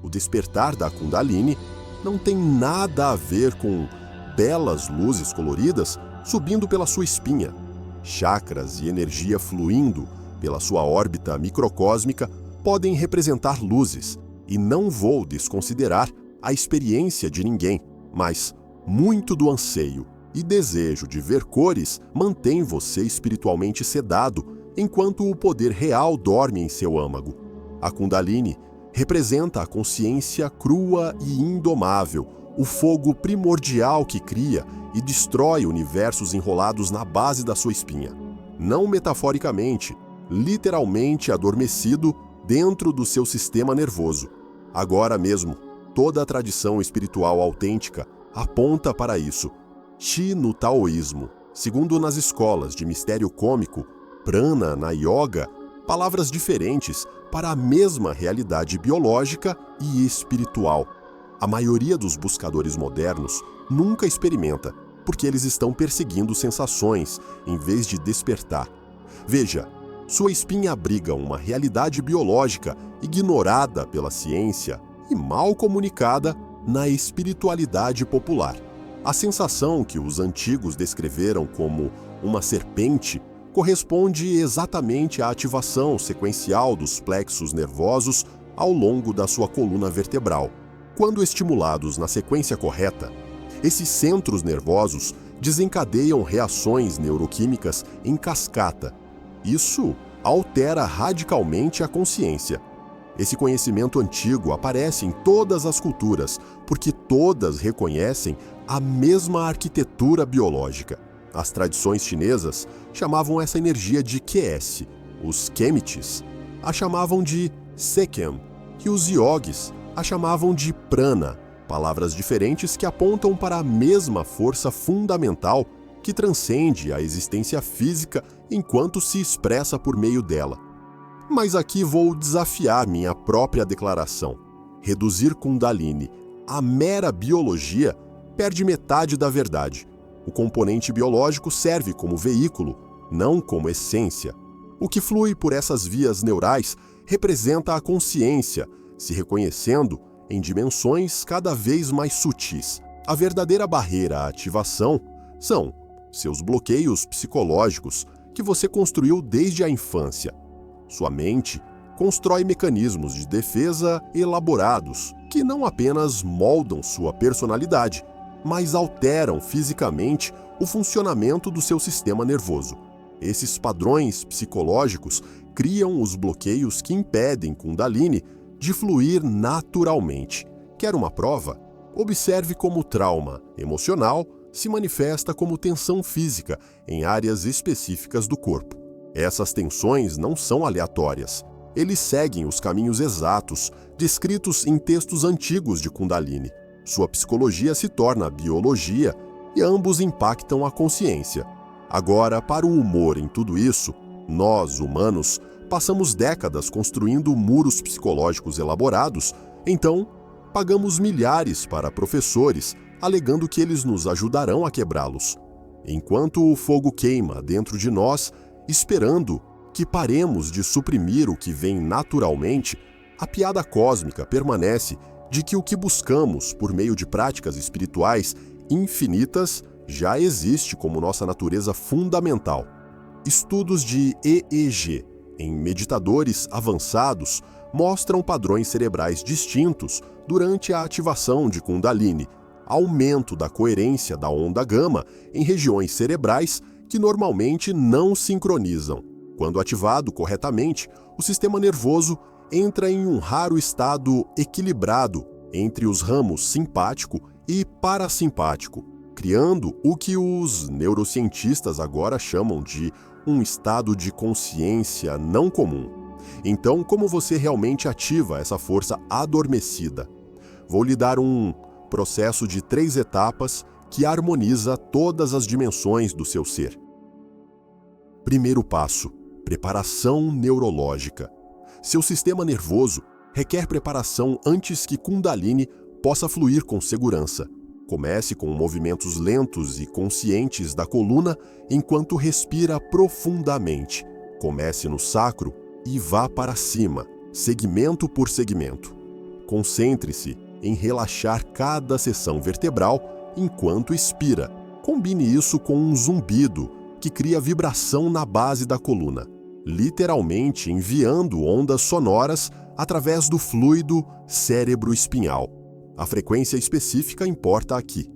O despertar da Kundalini não tem nada a ver com belas luzes coloridas subindo pela sua espinha. Chakras e energia fluindo pela sua órbita microcósmica podem representar luzes, e não vou desconsiderar a experiência de ninguém, mas muito do anseio e desejo de ver cores mantém você espiritualmente sedado enquanto o poder real dorme em seu âmago. A Kundalini representa a consciência crua e indomável, o fogo primordial que cria e destrói universos enrolados na base da sua espinha. Não metaforicamente, literalmente adormecido dentro do seu sistema nervoso. Agora mesmo, toda a tradição espiritual autêntica aponta para isso. Chi no taoísmo, segundo nas escolas de mistério cômico, prana na yoga, palavras diferentes para a mesma realidade biológica e espiritual. A maioria dos buscadores modernos nunca experimenta, porque eles estão perseguindo sensações em vez de despertar. Veja, sua espinha abriga uma realidade biológica ignorada pela ciência e mal comunicada na espiritualidade popular. A sensação que os antigos descreveram como uma serpente corresponde exatamente à ativação sequencial dos plexos nervosos ao longo da sua coluna vertebral. Quando estimulados na sequência correta, esses centros nervosos desencadeiam reações neuroquímicas em cascata. Isso altera radicalmente a consciência. Esse conhecimento antigo aparece em todas as culturas, porque todas reconhecem a mesma arquitetura biológica. As tradições chinesas chamavam essa energia de Qi, os Kemites a chamavam de Sekem, e os Yogis a chamavam de Prana, palavras diferentes que apontam para a mesma força fundamental que transcende a existência física enquanto se expressa por meio dela. Mas aqui vou desafiar minha própria declaração. Reduzir Kundalini à mera biologia perde metade da verdade. O componente biológico serve como veículo, não como essência. O que flui por essas vias neurais representa a consciência, se reconhecendo em dimensões cada vez mais sutis. A verdadeira barreira à ativação são seus bloqueios psicológicos que você construiu desde a infância. Sua mente constrói mecanismos de defesa elaborados que não apenas moldam sua personalidade, mas alteram fisicamente o funcionamento do seu sistema nervoso. Esses padrões psicológicos criam os bloqueios que impedem Kundalini de fluir naturalmente. Quer uma prova? Observe como o trauma emocional se manifesta como tensão física em áreas específicas do corpo. Essas tensões não são aleatórias. Eles seguem os caminhos exatos descritos em textos antigos de Kundalini. Sua psicologia se torna biologia e ambos impactam a consciência. Agora, para o humor em tudo isso, nós, humanos, passamos décadas construindo muros psicológicos elaborados, então pagamos milhares para professores, alegando que eles nos ajudarão a quebrá-los. Enquanto o fogo queima dentro de nós, esperando que paremos de suprimir o que vem naturalmente, a piada cósmica permanece de que o que buscamos por meio de práticas espirituais infinitas já existe como nossa natureza fundamental. Estudos de EEG em meditadores avançados mostram padrões cerebrais distintos durante a ativação de Kundalini, aumento da coerência da onda gama em regiões cerebrais que normalmente não sincronizam. Quando ativado corretamente, o sistema nervoso entra em um raro estado equilibrado entre os ramos simpático e parasimpático, criando o que os neurocientistas agora chamam de um estado de consciência não comum. Então, como você realmente ativa essa força adormecida? Vou lhe dar um processo de 3 etapas que harmoniza todas as dimensões do seu ser. Primeiro passo: preparação neurológica. Seu sistema nervoso requer preparação antes que Kundalini possa fluir com segurança. Comece com movimentos lentos e conscientes da coluna enquanto respira profundamente. Comece no sacro e vá para cima, segmento por segmento. Concentre-se em relaxar cada seção vertebral enquanto expira. Combine isso com um zumbido que cria vibração na base da coluna, literalmente enviando ondas sonoras através do fluido cérebro-espinhal. A frequência específica importa aqui.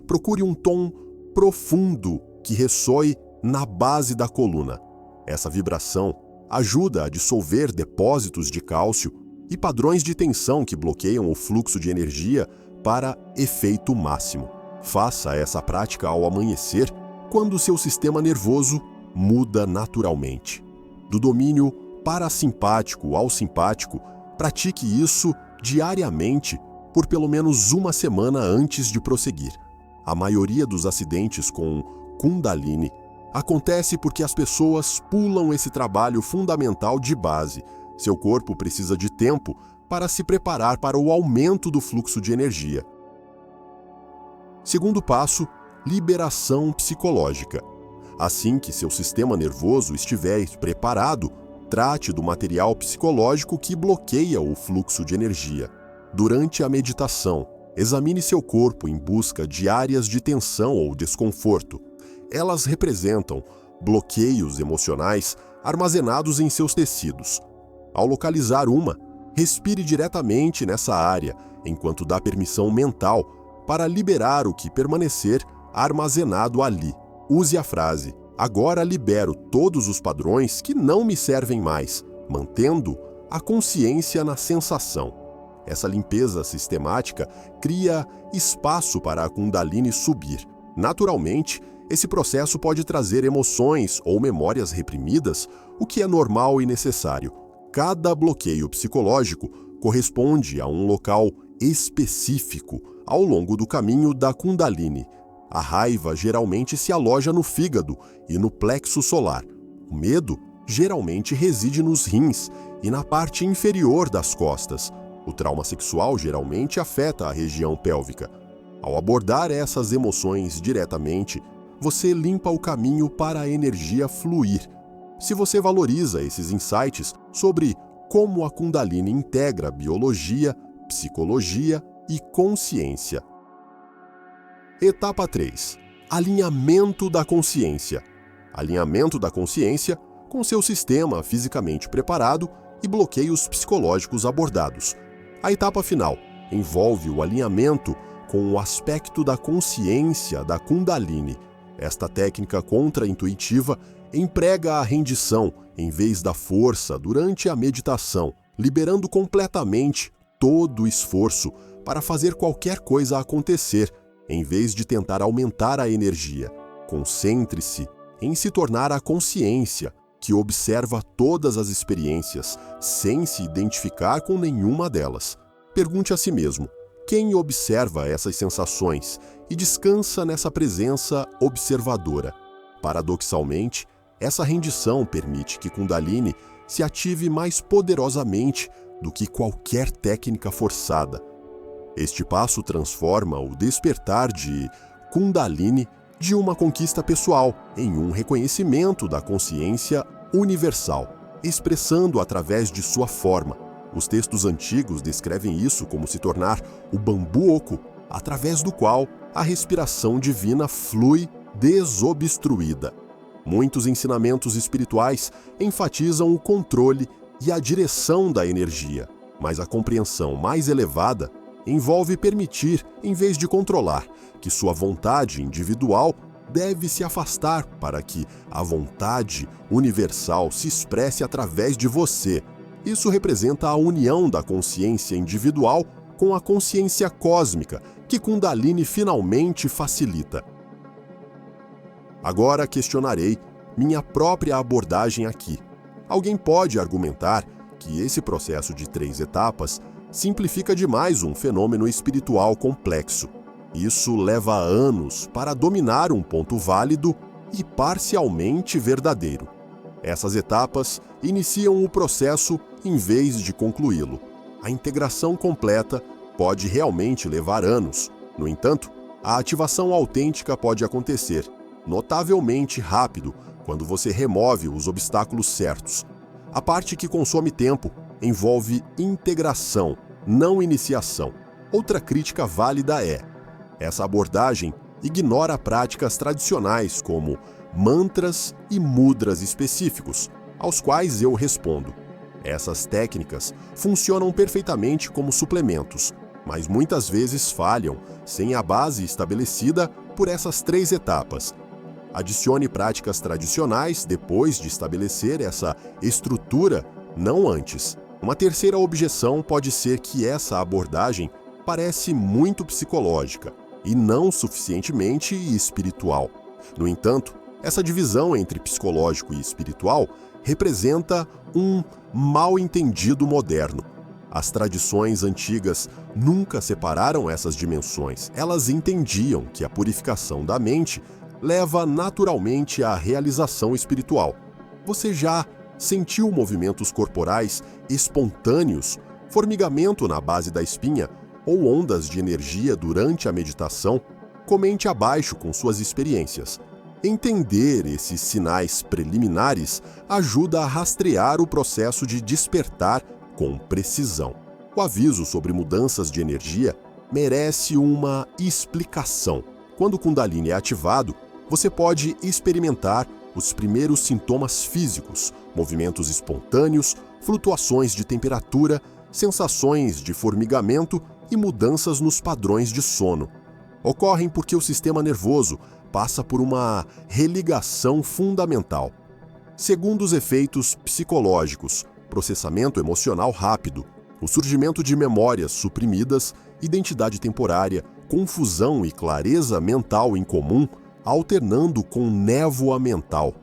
Procure um tom profundo que ressoe na base da coluna. Essa vibração ajuda a dissolver depósitos de cálcio e padrões de tensão que bloqueiam o fluxo de energia para efeito máximo. Faça essa prática ao amanhecer, quando seu sistema nervoso muda naturalmente. Do domínio parasimpático ao simpático, pratique isso diariamente por pelo menos uma semana antes de prosseguir. A maioria dos acidentes com Kundalini acontece porque as pessoas pulam esse trabalho fundamental de base. Seu corpo precisa de tempo para se preparar para o aumento do fluxo de energia. Segundo passo, liberação psicológica. Assim que seu sistema nervoso estiver preparado, trate do material psicológico que bloqueia o fluxo de energia. Durante a meditação, examine seu corpo em busca de áreas de tensão ou desconforto. Elas representam bloqueios emocionais armazenados em seus tecidos. Ao localizar uma, respire diretamente nessa área, enquanto dá permissão mental para liberar o que permanecer armazenado ali. Use a frase: "Agora libero todos os padrões que não me servem mais", mantendo a consciência na sensação. Essa limpeza sistemática cria espaço para a Kundalini subir. Naturalmente, esse processo pode trazer emoções ou memórias reprimidas, o que é normal e necessário. Cada bloqueio psicológico corresponde a um local específico ao longo do caminho da Kundalini. A raiva geralmente se aloja no fígado e no plexo solar. O medo geralmente reside nos rins e na parte inferior das costas. O trauma sexual geralmente afeta a região pélvica. Ao abordar essas emoções diretamente, você limpa o caminho para a energia fluir. Se você valoriza esses insights sobre como a Kundalini integra biologia, psicologia e consciência. Etapa 3. Alinhamento da consciência. Alinhamento da consciência com seu sistema fisicamente preparado e bloqueios psicológicos abordados. A etapa final envolve o alinhamento com o aspecto da consciência da Kundalini. Esta técnica contra-intuitiva emprega a rendição em vez da força durante a meditação, liberando completamente todo o esforço para fazer qualquer coisa acontecer, em vez de tentar aumentar a energia. Concentre-se em se tornar a consciência que observa todas as experiências sem se identificar com nenhuma delas. Pergunte a si mesmo: quem observa essas sensações e descansa nessa presença observadora? Paradoxalmente, essa rendição permite que Kundalini se ative mais poderosamente do que qualquer técnica forçada. Este passo transforma o despertar de Kundalini de uma conquista pessoal em um reconhecimento da consciência universal, expressando através de sua forma. Os textos antigos descrevem isso como se tornar o bambu oco, através do qual a respiração divina flui desobstruída. Muitos ensinamentos espirituais enfatizam o controle e a direção da energia, mas a compreensão mais elevada envolve permitir, em vez de controlar, que sua vontade individual deve se afastar para que a vontade universal se expresse através de você. Isso representa a união da consciência individual com a consciência cósmica, que Kundalini finalmente facilita. Agora questionarei minha própria abordagem aqui. Alguém pode argumentar que esse processo de 3 etapas simplifica demais um fenômeno espiritual complexo. Isso leva anos para dominar um ponto válido e parcialmente verdadeiro. Essas etapas iniciam o processo em vez de concluí-lo. A integração completa pode realmente levar anos. No entanto, a ativação autêntica pode acontecer notavelmente rápido quando você remove os obstáculos certos. A parte que consome tempo envolve integração, não iniciação. Outra crítica válida é: essa abordagem ignora práticas tradicionais como mantras e mudras específicos, aos quais eu respondo. Essas técnicas funcionam perfeitamente como suplementos, mas muitas vezes falham sem a base estabelecida por essas 3 etapas. Adicione práticas tradicionais depois de estabelecer essa estrutura, não antes. Uma terceira objeção pode ser que essa abordagem parece muito psicológica e não suficientemente espiritual. No entanto, essa divisão entre psicológico e espiritual representa um mal-entendido moderno. As tradições antigas nunca separaram essas dimensões. Elas entendiam que a purificação da mente leva naturalmente à realização espiritual. Você já sentiu movimentos corporais espontâneos, formigamento na base da espinha ou ondas de energia durante a meditação? Comente abaixo com suas experiências. Entender esses sinais preliminares ajuda a rastrear o processo de despertar com precisão. O aviso sobre mudanças de energia merece uma explicação. Quando o Kundalini é ativado, você pode experimentar os primeiros sintomas físicos, movimentos espontâneos, flutuações de temperatura, sensações de formigamento e mudanças nos padrões de sono. Ocorrem porque o sistema nervoso passa por uma religação fundamental. Segundo os efeitos psicológicos, processamento emocional rápido, o surgimento de memórias suprimidas, identidade temporária, confusão e clareza mental incomum, alternando com névoa mental.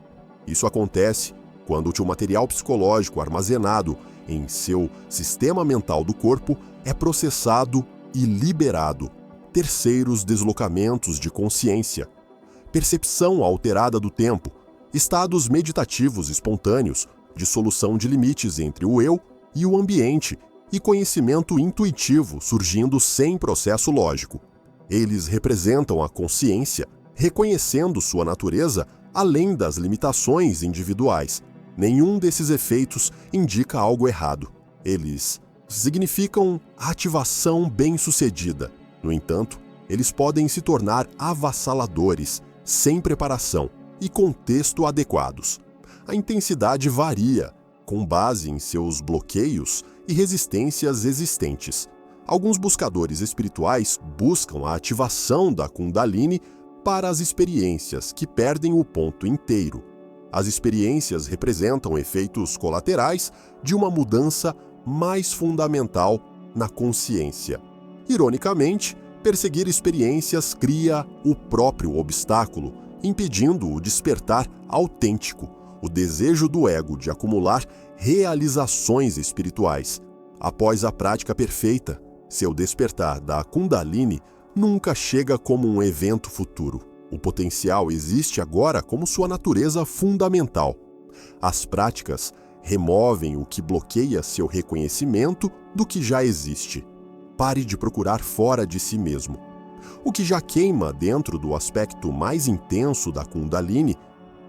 Isso acontece quando o material psicológico armazenado em seu sistema mental do corpo é processado e liberado. Terceiros deslocamentos de consciência, percepção alterada do tempo, estados meditativos espontâneos, dissolução de limites entre o eu e o ambiente e conhecimento intuitivo surgindo sem processo lógico. Eles representam a consciência, reconhecendo sua natureza além das limitações individuais. Nenhum desses efeitos indica algo errado. Eles significam ativação bem-sucedida. No entanto, eles podem se tornar avassaladores, sem preparação e contexto adequados. A intensidade varia, com base em seus bloqueios e resistências existentes. Alguns buscadores espirituais buscam a ativação da Kundalini para as experiências que perdem o ponto inteiro. As experiências representam efeitos colaterais de uma mudança mais fundamental na consciência. Ironicamente, perseguir experiências cria o próprio obstáculo, impedindo o despertar autêntico, o desejo do ego de acumular realizações espirituais. Após a prática perfeita, seu despertar da Kundalini nunca chega como um evento futuro. O potencial existe agora como sua natureza fundamental. As práticas removem o que bloqueia seu reconhecimento do que já existe. Pare de procurar fora de si mesmo. O que já queima dentro do aspecto mais intenso da Kundalini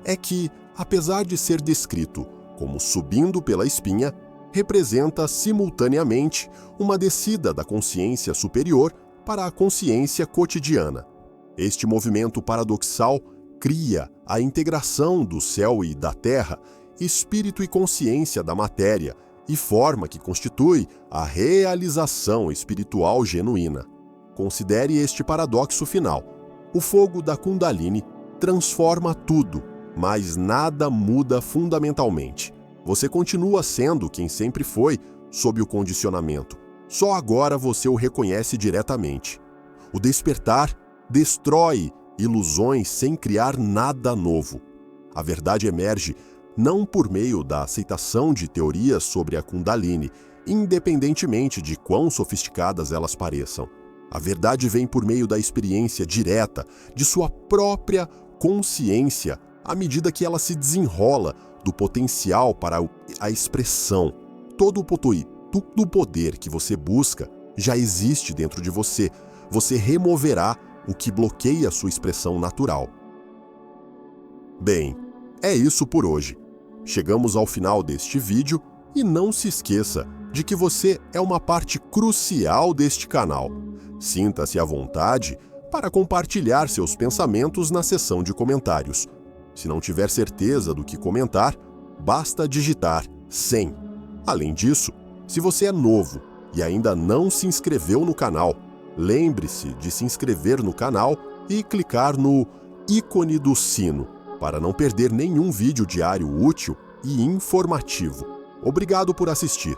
é que, apesar de ser descrito como subindo pela espinha, representa simultaneamente uma descida da consciência superior para a consciência cotidiana. Este movimento paradoxal cria a integração do céu e da terra, espírito e consciência da matéria, e forma que constitui a realização espiritual genuína. Considere este paradoxo final. O fogo da Kundalini transforma tudo, mas nada muda fundamentalmente. Você continua sendo quem sempre foi, sob o condicionamento. Só agora você o reconhece diretamente. O despertar destrói ilusões sem criar nada novo. A verdade emerge não por meio da aceitação de teorias sobre a Kundalini, independentemente de quão sofisticadas elas pareçam. A verdade vem por meio da experiência direta de sua própria consciência, à medida que ela se desenrola do potencial para a expressão. Todo o poder que você busca já existe dentro de você. Você removerá o que bloqueia sua expressão natural. Bem, é isso por hoje. Chegamos ao final deste vídeo e não se esqueça de que você é uma parte crucial deste canal. Sinta-se à vontade para compartilhar seus pensamentos na seção de comentários. Se não tiver certeza do que comentar, basta digitar 100. Além disso, se você é novo e ainda não se inscreveu no canal, lembre-se de se inscrever no canal e clicar no ícone do sino para não perder nenhum vídeo diário útil e informativo. Obrigado por assistir.